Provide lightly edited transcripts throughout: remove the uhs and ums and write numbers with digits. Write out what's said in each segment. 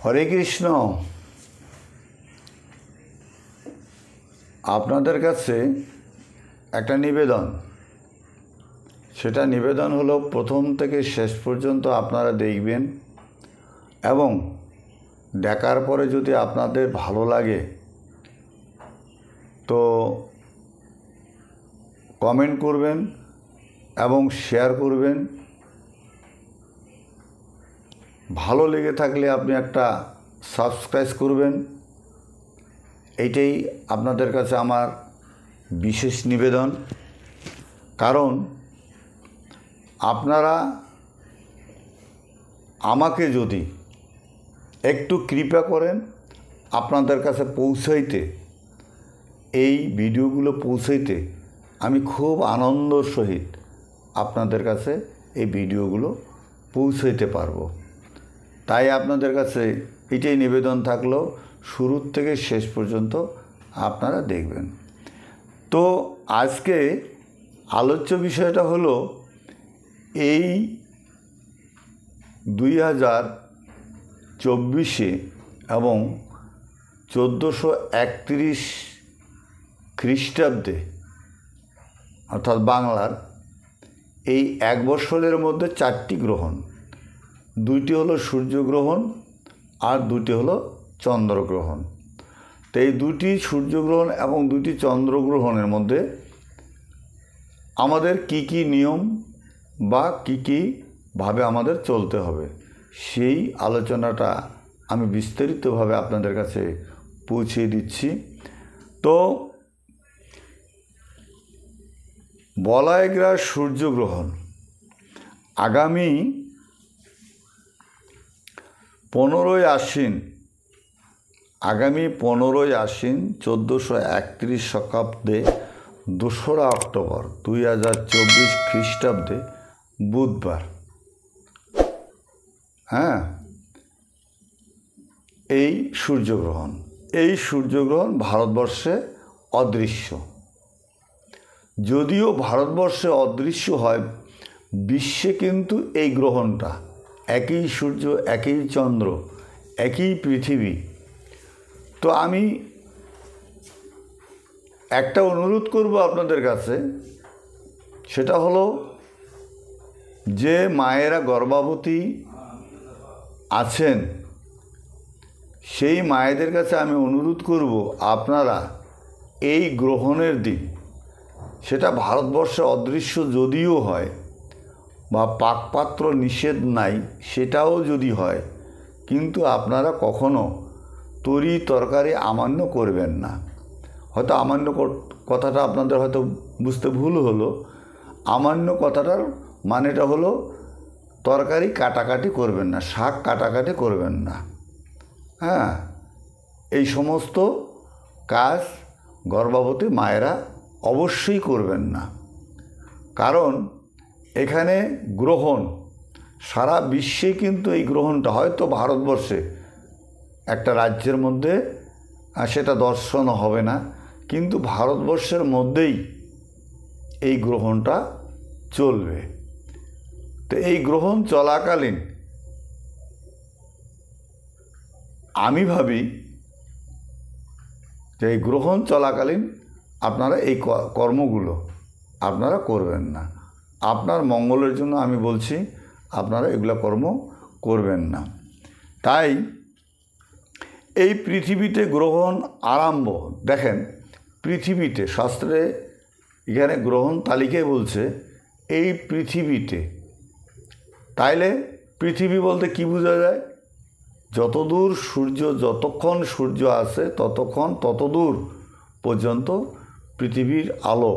হরে কৃষ্ণ। আপনাদের কাছে একটা নিবেদন, সেটা নিবেদন হলো প্রথম থেকে শেষ পর্যন্ত আপনারা দেখবেন এবং দেখার পরে যদি আপনাদের ভালো লাগে তো কমেন্ট করবেন এবং শেয়ার করবেন। ভালো লেগে থাকলে আপনি একটা সাবস্ক্রাইব করবেন। এইটাই আপনাদের কাছে আমার বিশেষ নিবেদন। কারণ আপনারা আমাকে যদি একটু কৃপা করেন আপনাদের কাছে পৌঁছাইতে, এই ভিডিওগুলো পৌঁছাইতে আমি খুব আনন্দর সহিত আপনাদের কাছে এই ভিডিওগুলো পৌঁছাইতে পারবো। তাই আপনাদের কাছে এটাই নিবেদন থাকলো, শুরুর থেকে শেষ পর্যন্ত আপনারা দেখবেন। তো আজকে আলোচ্য বিষয়টা হলো এই 2024 এবং 1431 খ্রিস্টাব্দে অর্থাৎ বাংলার এই এক বৎসরের মধ্যে 4টি গ্রহণ, 2টি হলো সূর্যগ্রহণ আর 2টি হলো চন্দ্রগ্রহণ। তো এই 2টি সূর্যগ্রহণ এবং 2টি চন্দ্রগ্রহণের মধ্যে আমাদের কি কি নিয়ম বা কি ভাবে আমাদের চলতে হবে সেই আলোচনাটা আমি বিস্তারিতভাবে আপনাদের কাছে পৌঁছে দিচ্ছি। তো বলয়গ্রাস সূর্যগ্রহণ আগামী 15ই আশ্বিন, 1431 শকাব্দে 2রা অক্টোবর 2024 খ্রিস্টাব্দে বুধবার, এই সূর্যগ্রহণ ভারতবর্ষে অদৃশ্য। যদিও ভারতবর্ষে অদৃশ্য হয়, বিশ্বে কিন্তু এই গ্রহণটা, একই সূর্য, একই চন্দ্র, একই পৃথিবী। তো আমি একটা অনুরোধ করব আপনাদের কাছে, সেটা হলো যে মায়েরা গর্ভবতী আছেন সেই মায়েদের কাছে আমি অনুরোধ করব আপনারা এই গ্রহণের দিন, সেটা ভারতবর্ষে অদৃশ্য যদিও হয় বা পাকপাত্র নিষেধ নাই সেটাও যদি হয়, কিন্তু আপনারা কখনো তরি তরকারি আমান্য করবেন না। হয়তো আমান্য কথাটা আপনাদের হয়তো বুঝতে ভুল হলো। আমান্য কথাটার মানেটা হলো তরকারি কাটাকাটি করবেন না, শাক কাটাকাটি করবেন না। এই সমস্ত কাজ গর্ভবতী মায়েরা অবশ্যই করবেন না। কারণ এখানে গ্রহণ সারা বিশ্বে, কিন্তু এই গ্রহণটা হয়তো ভারতবর্ষে একটা রাজ্যের মধ্যে সেটা দর্শন হবে না, কিন্তু ভারতবর্ষের মধ্যেই এই গ্রহণটা চলবে। তো এই গ্রহণ চলাকালীন আমি ভাবি যে এই গ্রহণ চলাকালীন আপনারা এই কর্মগুলো আপনারা করবেন না। আপনার মঙ্গলের জন্য আমি বলছি, আপনারা এগুলো কর্ম করবেন না। তাই এই পৃথিবীতে গ্রহণ আরম্ভ, দেখেন পৃথিবীতে, শাস্ত্রে এখানে গ্রহণ তালিকায় বলছে এই পৃথিবীতে। তাইলে পৃথিবী বলতে কি বোঝা যায়? যতদূর সূর্য, যতক্ষণ সূর্য আছে ততদূর পর্যন্ত পৃথিবীর আলো,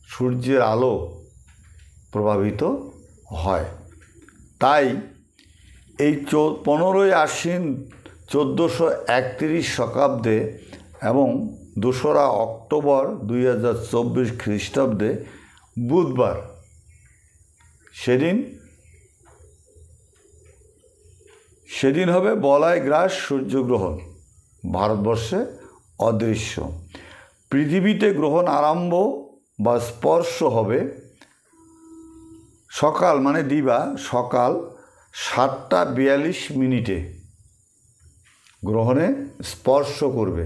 সূর্যের আলো প্রভাবিত হয়। তাই এই 15ই আশ্বিন 1431 শকাব্দে এবং 2রা অক্টোবর 2024 খ্রিস্টাব্দে বুধবার, সেদিন হবে বলয়গ্রাস সূর্যগ্রহণ, ভারতবর্ষে অদৃশ্য। পৃথিবীতে গ্রহণ আরম্ভ বা স্পর্শ হবে সকাল, মানে দিবা সকাল 7টা 42 মিনিটে গ্রহণে স্পর্শ করবে,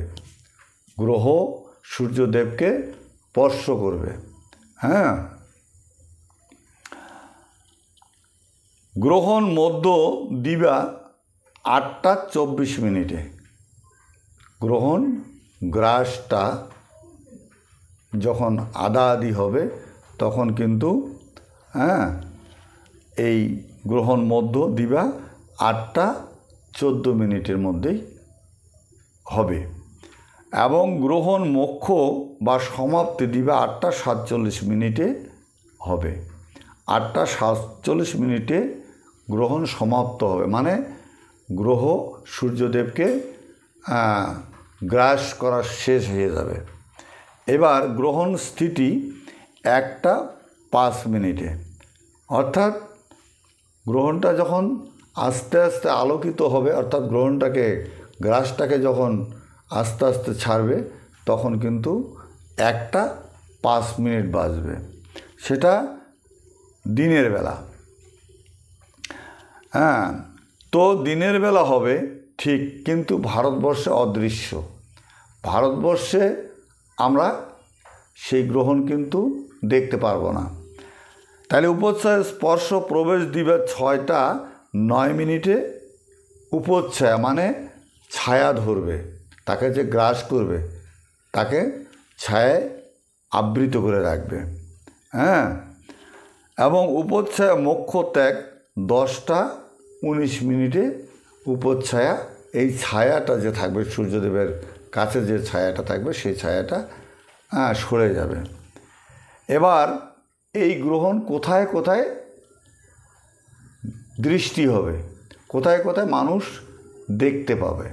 গ্রহ সূর্যদেবকে স্পর্শ করবে। হ্যাঁ, গ্রহণ মধ্য দিবা 8:24। গ্রহণ গ্রাসটা যখন আদি হবে তখন কিন্তু এই গ্রহণ মধ্য দিবা 8:14 মধ্যেই হবে এবং গ্রহণ মোক্ষ বা সমাপ্তি দিবা 8:47 হবে। 8:47 গ্রহণ সমাপ্ত হবে, মানে গ্রহ সূর্যদেবকে গ্রাস করা শেষ হয়ে যাবে। এবার গ্রহণ স্থিতি 1:05, অর্থাৎ গ্রহণটা যখন আস্তে আস্তে আলোকিত হবে, অর্থাৎ গ্রাসটাকে যখন আস্তে আস্তে ছাড়বে তখন কিন্তু 1:05 বাজবে। সেটা দিনের বেলা। হ্যাঁ, তো দিনের বেলা হবে ঠিক, কিন্তু ভারতবর্ষে অদৃশ্য। ভারতবর্ষে আমরা সেই গ্রহণ কিন্তু দেখতে পারবো না। তাহলে উপচ্ছায় স্পর্শ প্রবেশ দিবে 6:09। উপচ্ছায়া মানে ছায়া ধরবে, তাকে যে গ্রাস করবে তাকে ছায়ায় আবৃত করে রাখবে। হ্যাঁ, এবং উপচ্ছায়া মোক্ষ ত্যাগ 10:19। উপচ্ছায়া এই ছায়াটা যে থাকবে, সূর্যদেবের কাছে যে ছায়াটা থাকবে সেই ছায়াটা সরে যাবে। এবার এই গ্রহণ কোথায় কোথায় দৃষ্টি হবে, কোথায় কোথায় মানুষ দেখতে পাবে।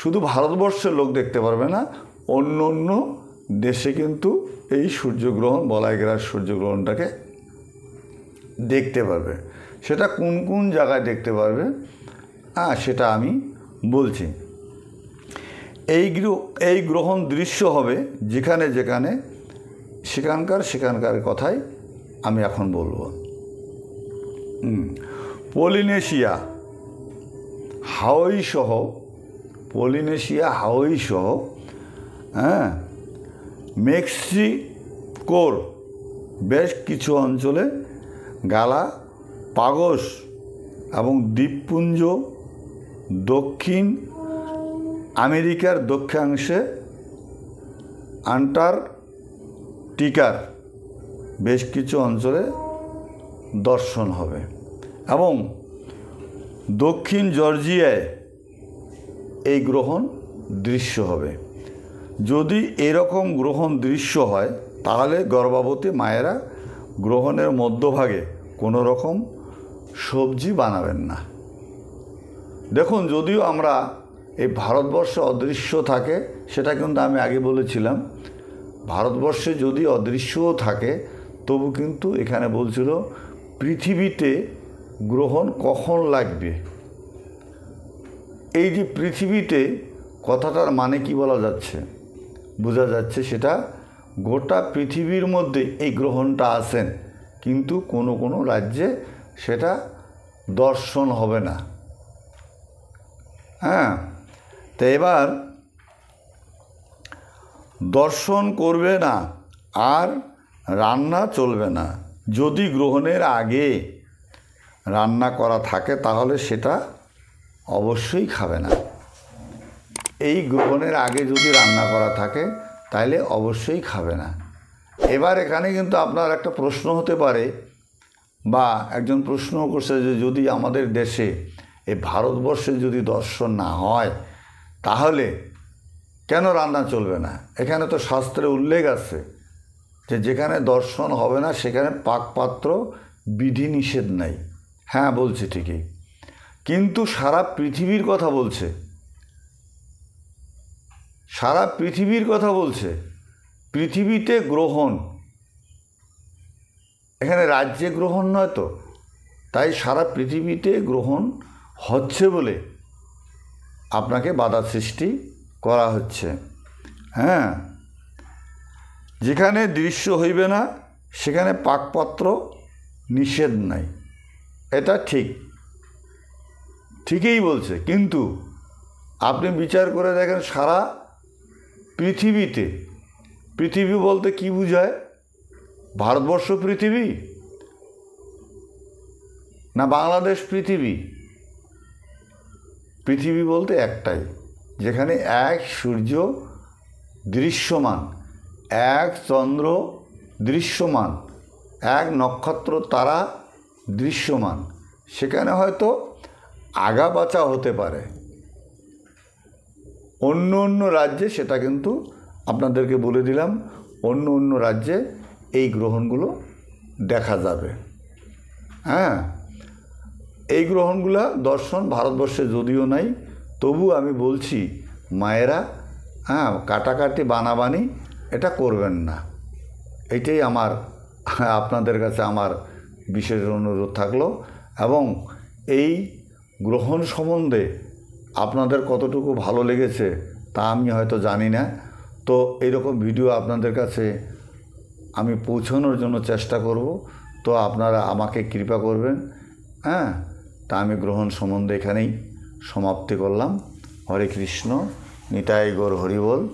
শুধু ভারতবর্ষের লোক দেখতে পারবে না, অন্য অন্য দেশে কিন্তু এই সূর্যগ্রহণ, বলাইগ্রাস সূর্যগ্রহণটাকে দেখতে পারবে। সেটা কোন কোন জায়গায় দেখতে পারবে সেটা আমি বলছি। এই গ্রহণ দৃশ্য হবে যেখানে যেখানে, সেখানকার কথাই আমি এখন বলবো। পলিনেশিয়া হাওয়াই সহ মেক্সিকোর বেশ কিছু অঞ্চলে, গালাপাগোস এবং দ্বীপপুঞ্জ, দক্ষিণ আমেরিকার দক্ষিণাংশে, আন্টার্কটিকার বেশ কিছু অঞ্চলে দর্শন হবে এবং দক্ষিণ জর্জিয়ায় এই গ্রহণ দৃশ্য হবে। যদি এরকম গ্রহণ দৃশ্য হয় তাহলে গর্ভবতী মায়েরা গ্রহণের মধ্যভাগে কোনো রকম সবজি বানাবেন না। দেখুন, যদিও আমরা এই ভারতবর্ষে অদৃশ্য থাকে, সেটা কিন্তু আমি আগে বলেছিলাম, ভারতবর্ষে যদি অদৃশ্যও থাকে তবু কিন্তু এখানে বলছিল পৃথিবীতে গ্রহণ কখন লাগবে। এই যে পৃথিবীতে কথাটার মানে কি বলা যাচ্ছে, বোঝা যাচ্ছে সেটা গোটা পৃথিবীর মধ্যে এই গ্রহণটা আসেন, কিন্তু কোনো কোনো রাজ্যে সেটা দর্শন হবে না। হ্যাঁ, তো এবার দর্শন করবে না আর রান্না চলবে না। যদি গ্রহণের আগে রান্না করা থাকে তাহলে সেটা অবশ্যই খাবে না। এই গ্রহণের আগে যদি রান্না করা থাকে তাহলে অবশ্যই খাবে না। এবার এখানে কিন্তু আপনার একটা প্রশ্ন হতে পারে, বা একজন প্রশ্ন করছে যে যদি আমাদের দেশে, এই ভারতবর্ষে যদি দর্শন না হয় তাহলে কেন রান্না চলবে না? এখানে তো শাস্ত্রে উল্লেখ আছে যে যেখানে দর্শন হবে না সেখানে পাকপাত্র বিধি নিষেধ নাই। হ্যাঁ, বলছে ঠিকই, কিন্তু সারা পৃথিবীর কথা বলছে, সারা পৃথিবীর কথা বলছে। পৃথিবীতে গ্রহণ, এখানে রাজ্যে গ্রহণ নয় তো, তাই সারা পৃথিবীতে গ্রহণ হচ্ছে বলে আপনাকে বাধা সৃষ্টি করা হচ্ছে। হ্যাঁ, যেখানে দৃশ্য হইবে না সেখানে পাকপাত্র নিষেধ নাই, এটা ঠিকই বলছে। কিন্তু আপনি বিচার করে দেখেন সারা পৃথিবীতে, পৃথিবী বলতে কি বোঝায়? ভারতবর্ষ পৃথিবী না বাংলাদেশ পৃথিবী? পৃথিবী বলতে একটাই, যেখানে এক সূর্য দৃশ্যমান, এক চন্দ্র দৃশ্যমান, এক নক্ষত্র তারা দৃশ্যমান। সেখানে হয়তো আগা পাছা হতে পারে। অন্য অন্য রাজ্যে সেটা কিন্তু আপনাদেরকে বলে দিলাম, অন্য অন্য রাজ্যে এই গ্রহণগুলো দেখা যাবে। হ্যাঁ, এই গ্রহণগুলো দর্শন ভারতবর্ষে যদিও নাই, তবু আমি বলছি মায়েরা, হ্যাঁ, কাটাকাটি বানাবানি এটা করবেন না। এইটাই আমার আপনাদের কাছে আমার বিশেষ অনুরোধ থাকলো। এবং এই গ্রহণ সম্বন্ধে আপনাদের কতটুকু ভালো লেগেছে তা আমি হয়তো জানি না। তো এইরকম ভিডিও আপনাদের কাছে আমি পৌঁছানোর জন্য চেষ্টা করব। তো আপনারা আমাকে কৃপা করবেন। হ্যাঁ, তা আমি গ্রহণ সম্বন্ধে এখানেই সমাপ্তি করলাম। হরে কৃষ্ণ, নিতাই গৌর হরিবোল।